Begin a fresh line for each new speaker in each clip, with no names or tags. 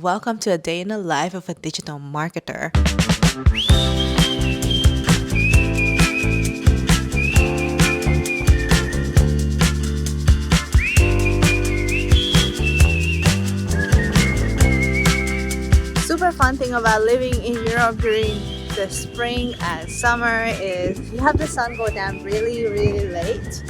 Welcome to a day in the life of a digital marketer. Super fun thing about living in Europe during the spring and summer is you have the sun go down really late.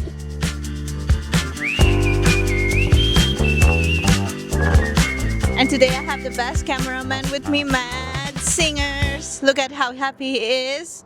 And today I have the best cameraman with me, Mad Singers. Look at how happy he is.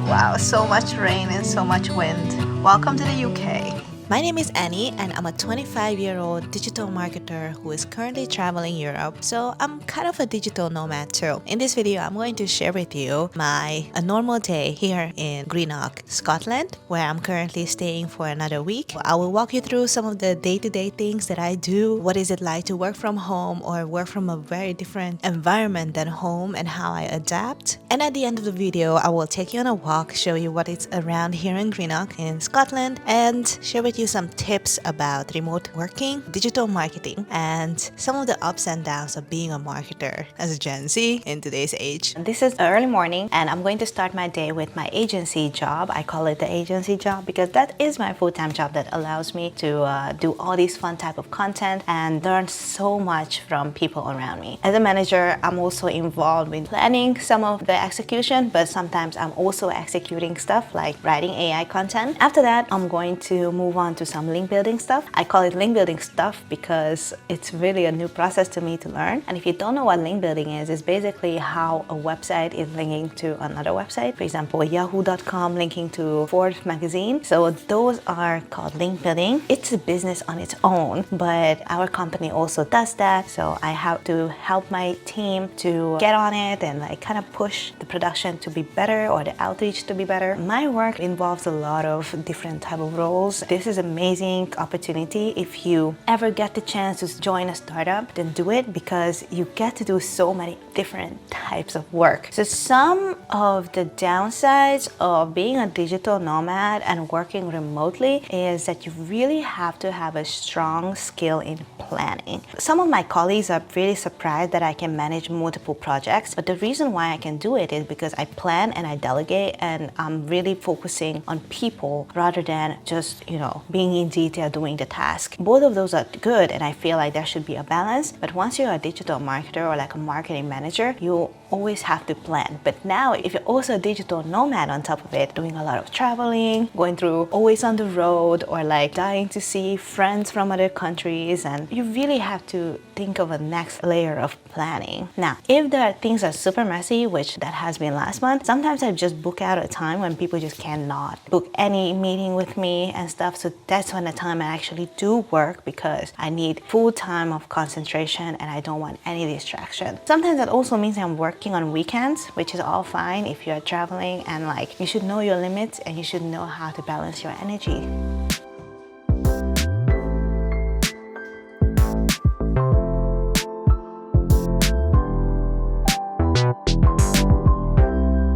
Wow, so much rain and so much wind. Welcome to the UK. My name is Annie and I'm a 25-year-old digital marketer who is currently traveling Europe, so I'm kind of a digital nomad too. In this video, I'm going to share with you a normal day here in Greenock, Scotland, where I'm currently staying for another week. I will walk you through some of the day-to-day things that I do, what is it like to work from home or work from a very different environment than home and how I adapt. And at the end of the video, I will take you on a walk, show you what is around here in Greenock in Scotland, and share with you some tips about remote working, digital marketing, and some of the ups and downs of being a marketer as a Gen Z in today's age. This is early morning and I'm going to start my day with my agency job. I call it the agency job because that is my full-time job that allows me to do all these fun type of content and learn so much from people around me. As a manager, I'm also involved with planning some of the execution, but sometimes I'm also executing stuff like writing AI content. After that, I'm going to move on to some link building stuff. I call it link building stuff because it's really a new process to me to learn. And if you don't know what link building is, it's basically how a website is linking to another website. For example, yahoo.com linking to Forbes magazine. So those are called link building. It's a business on its own, but our company also does that. So I have to help my team to get on it and like kind of push the production to be better or the outreach to be better. My work involves a lot of different type of roles. This is amazing opportunity. If you ever get the chance to join a startup, then do it because you get to do so many different types of work. So some of the downsides of being a digital nomad and working remotely is that you really have to have a strong skill in planning. Some of my colleagues are really surprised that I can manage multiple projects, but the reason why I can do it is because I plan and I delegate and I'm really focusing on people rather than just, being in detail doing the task. Both of those are good and I feel like there should be a balance, but once you're a digital marketer or like a marketing manager, you always have to plan. But now if you're also a digital nomad on top of it, doing a lot of traveling, going through always on the road or like dying to see friends from other countries, and you really have to think of a next layer of planning. Now, if there are things that are super messy, which that has been last month, sometimes I just book out a time when people just cannot book any meeting with me and stuff. So that's when the time I actually do work because I need full time of concentration and I don't want any distraction. Sometimes that also means I'm working on weekends, which is all fine if you're traveling, and like you should know your limits and you should know how to balance your energy.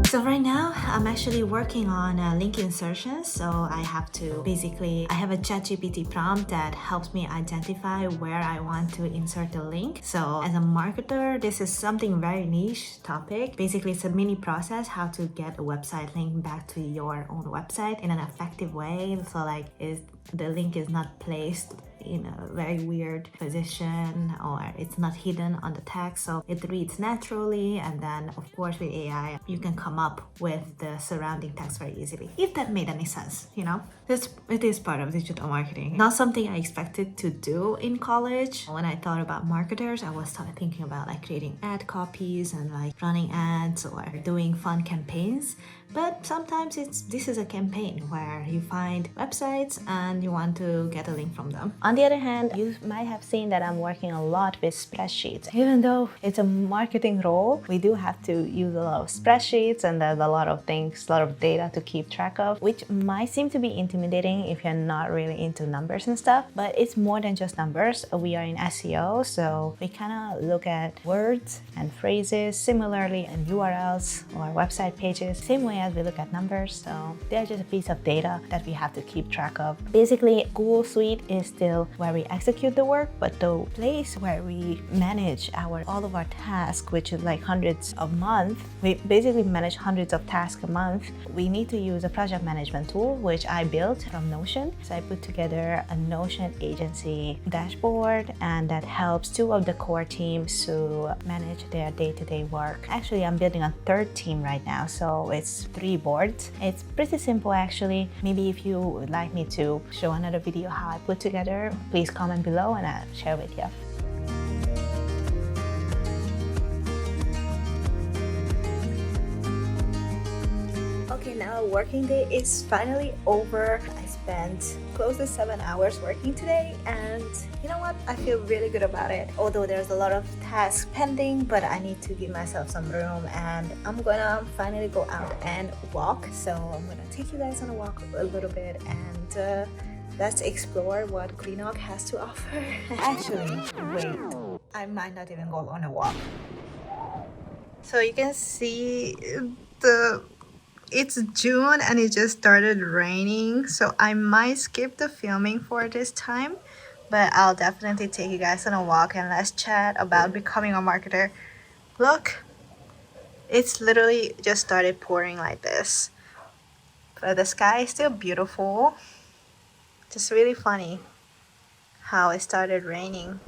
So right now, I'm actually working on link insertions. So I have I have a ChatGPT prompt that helps me identify where I want to insert the link. So as a marketer, this is something very niche topic. Basically, it's a mini process how to get a website link back to your own website in an effective way. So like the link is not placed in a very weird position or it's not hidden on the text, so it reads naturally. And then of course with AI you can come up with the surrounding text very easily, if that made any sense. It is part of digital marketing, not something I expected to do in college. When I thought about marketers, I was thinking about like creating ad copies and like running ads or doing fun campaigns, But sometimes this is a campaign where you find websites and you want to get a link from them. On the other hand, you might have seen that I'm working a lot with spreadsheets. Even though it's a marketing role, we do have to use a lot of spreadsheets, and there's a lot of things, a lot of data to keep track of, which might seem to be intimidating if you're not really into numbers and stuff. But it's more than just numbers. We are in SEO, so we kind of look at words and phrases similarly in URLs or website pages, same way as we look at numbers. So they're just a piece of data that we have to keep track of. Basically, Google Suite is still where we execute the work, but the place where we manage all of our tasks, which is like hundreds a month, we basically manage hundreds of tasks a month. We need to use a project management tool, which I built from Notion. So I put together a Notion agency dashboard, and that helps two of the core teams to manage their day-to-day work. Actually, I'm building a third team right now, so it's 3 boards. It's pretty simple actually. Maybe if you would like me to show another video how I put together, please comment below and I'll share with you. Okay, now working day is finally over. I spent close to 7 hours working today, and you know what? I feel really good about it. Although there's a lot of tasks pending, but I need to give myself some room, and I'm gonna finally go out and walk. So I'm gonna take you guys on a walk a little bit, and let's explore what Greenock has to offer. Actually, wait, I might not even go on a walk. So you can see it's June and it just started raining, so I might skip the filming for this time, but I'll definitely take you guys on a walk and let's chat about becoming a marketer. Look, it's literally just started pouring like this, but the sky is still beautiful. Just really funny how it started raining.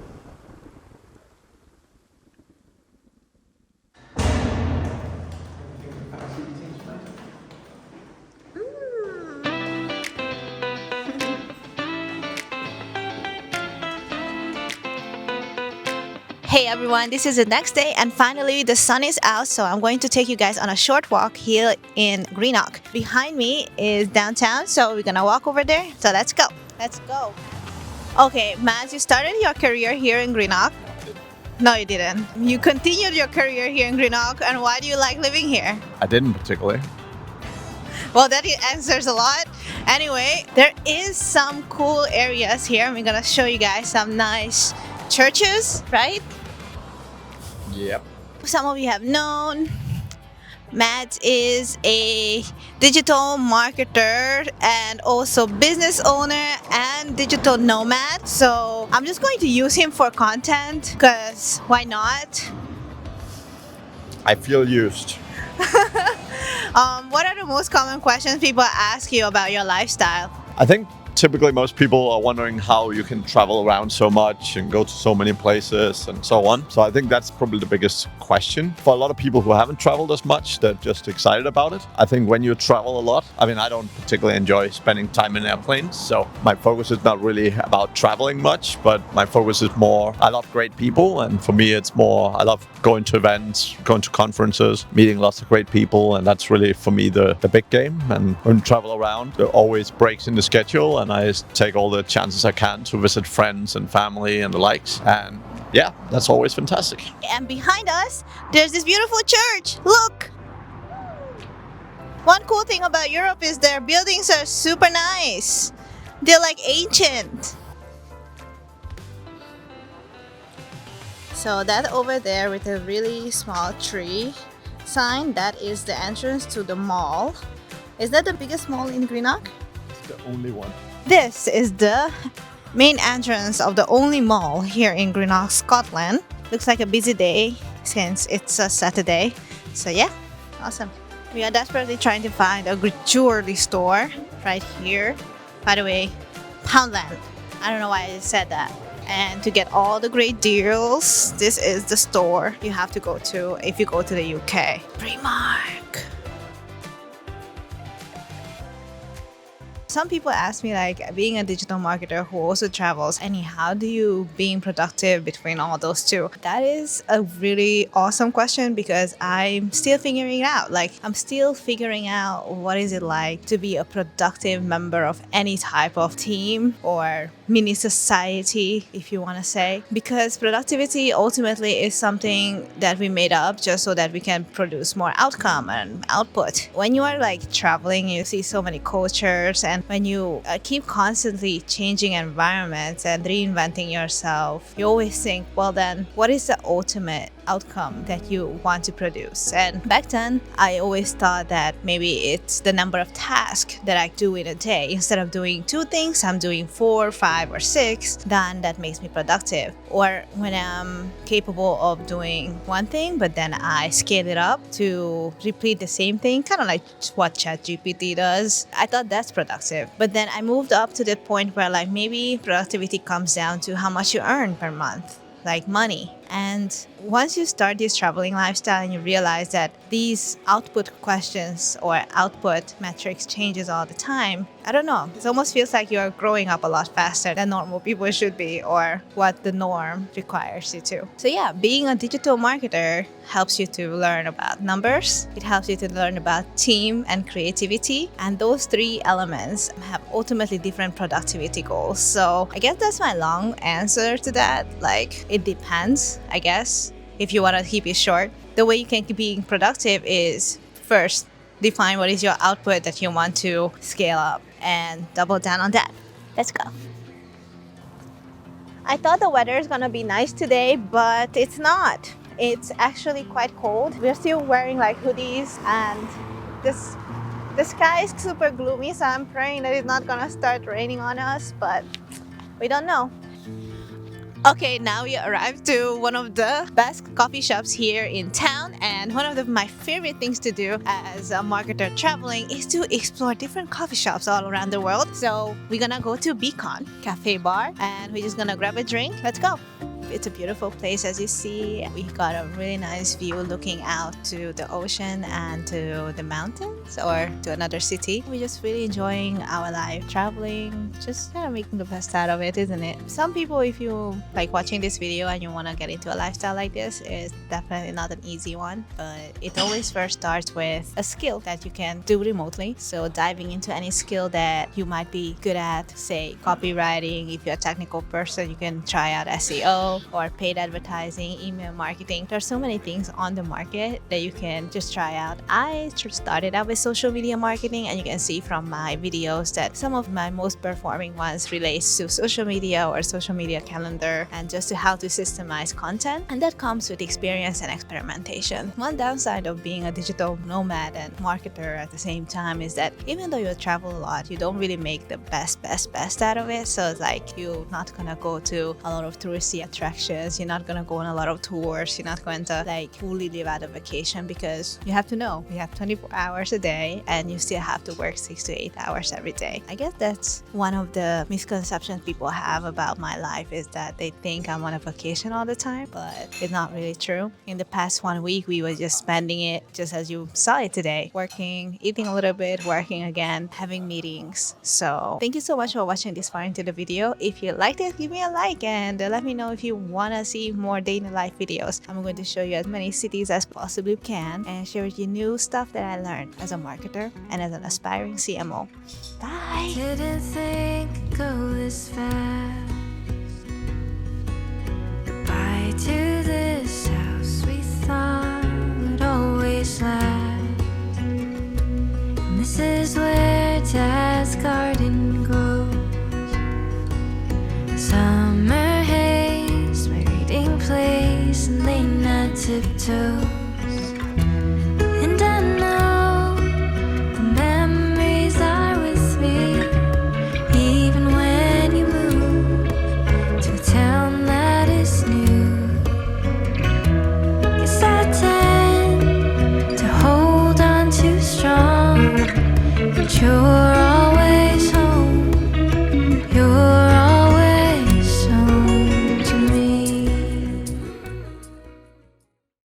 Hey everyone, this is the next day and finally the sun is out, so I'm going to take you guys on a short walk here in Greenock. Behind me is downtown, so we're gonna walk over there. So let's go. Let's go. Okay, Mads, you started your career here in Greenock. No, you didn't. You continued your career here in Greenock, and why do you like living here?
I didn't particularly.
Well, that answers a lot. Anyway, there is some cool areas here. We're gonna show you guys some nice churches, right?
Yep.
Some of you have known Matt is a digital marketer and also business owner and digital nomad. So I'm just going to use him for content because why not?
I feel used.
What are the most common questions people ask you about your lifestyle?
I think typically most people are wondering how you can travel around so much and go to so many places and so on. So I think that's probably the biggest question. For a lot of people who haven't traveled as much, they're just excited about it. I think when you travel a lot, I mean, I don't particularly enjoy spending time in airplanes. So my focus is not really about traveling much, but my focus is more, I love great people. And for me, it's more, I love going to events, going to conferences, meeting lots of great people. And that's really, for me, the big game. And when you travel around, there are always breaks in the schedule. And I take all the chances I can to visit friends and family and the likes. And yeah, that's always fantastic.
And behind us, there's this beautiful church. Look! One cool thing about Europe is their buildings are super nice. They're like ancient. So that over there with a really small tree sign, that is the entrance to the mall. Is that the biggest mall in Greenock?
It's the only one.
This is the main entrance of the only mall here in Greenock, Scotland. Looks like a busy day since it's a Saturday. So yeah, awesome. We are desperately trying to find a jewelry store right here. By the way, Poundland. I don't know why I said that. And to get all the great deals, this is the store you have to go to if you go to the UK. Primark. Some people ask me, like, being a digital marketer who also travels, Annie, how do you being productive between all those two? That is a really awesome question because I'm still figuring it out. Like, I'm still figuring out what is it like to be a productive member of any type of team or mini society, if you want to say, because productivity ultimately is something that we made up just so that we can produce more outcome and output. When you are like traveling, you see so many cultures, and when you keep constantly changing environments and reinventing yourself, you always think, well, then what is the ultimate outcome that you want to produce? And back then, I always thought that maybe it's the number of tasks that I do in a day. Instead of doing 2 things, I'm doing 4, 5, or 6. Then that makes me productive. Or when I'm capable of doing one thing, but then I scale it up to repeat the same thing, kind of like what ChatGPT does. I thought that's productive. But then I moved up to the point where like maybe productivity comes down to how much you earn per month, like money. And once you start this traveling lifestyle and you realize that these output questions or output metrics changes all the time, I don't know, it almost feels like you're growing up a lot faster than normal people should be, or what the norm requires you to. So yeah, being a digital marketer helps you to learn about numbers. It helps you to learn about team and creativity. And those 3 elements have ultimately different productivity goals. So I guess that's my long answer to that. Like, it depends, I guess, if you want to keep it short. The way you can keep being productive is first define what is your output that you want to scale up and double down on that. Let's go. I thought the weather is gonna be nice today, but it's not. It's actually quite cold. We're still wearing like hoodies, and the sky is super gloomy, so I'm praying that it's not gonna start raining on us, but we don't know. Okay, now we arrived to one of the best coffee shops here in town, and one of my favorite things to do as a marketer traveling is to explore different coffee shops all around the world. So we're gonna go to Beacon Cafe Bar and we're just gonna grab a drink. Let's go. It's a beautiful place, as you see. We got a really nice view looking out to the ocean and to the mountains or to another city. We're just really enjoying our life, traveling, just kind of making the best out of it, isn't it? Some people, if you like watching this video and you want to get into a lifestyle like this, it's definitely not an easy one, but it always first starts with a skill that you can do remotely. So diving into any skill that you might be good at, say copywriting. If you're a technical person, you can try out SEO or paid advertising, email marketing. There's so many things on the market that you can just try out. I started out with social media marketing, and you can see from my videos that some of my most performing ones relates to social media or social media calendar and just to how to systemize content, and that comes with experience and experimentation. One downside of being a digital nomad and marketer at the same time is that even though you travel a lot, you don't really make the best out of it. So it's like you're not gonna go to a lot of touristy attractions, you're not gonna go on a lot of tours, you're not going to like fully live out a vacation, because you have to know you have 24 hours a day and you still have to work 6 to 8 hours every day. I guess that's one of the misconceptions people have about my life, is that they think I'm on a vacation all the time, but it's not really true. In the past 1 week, we were just spending it just as you saw it today, working, eating a little bit, working again, having meetings. So thank you so much for watching this far into the video. If you liked it, give me a like and let me know if you want to see more day in the life videos. I'm going to show you as many cities as possibly can and share with you new stuff that I learned as a marketer and as an aspiring CMO. Bye!
Didn't think it'd go this fast. Goodbye to this house we thought would always last. And this is where Dad's garden grows. Summer haze, my reading place, and late night tiptoes. And I know the memories are with me, even when you move to a town that is new. Guess I tend to hold on too strong, but you're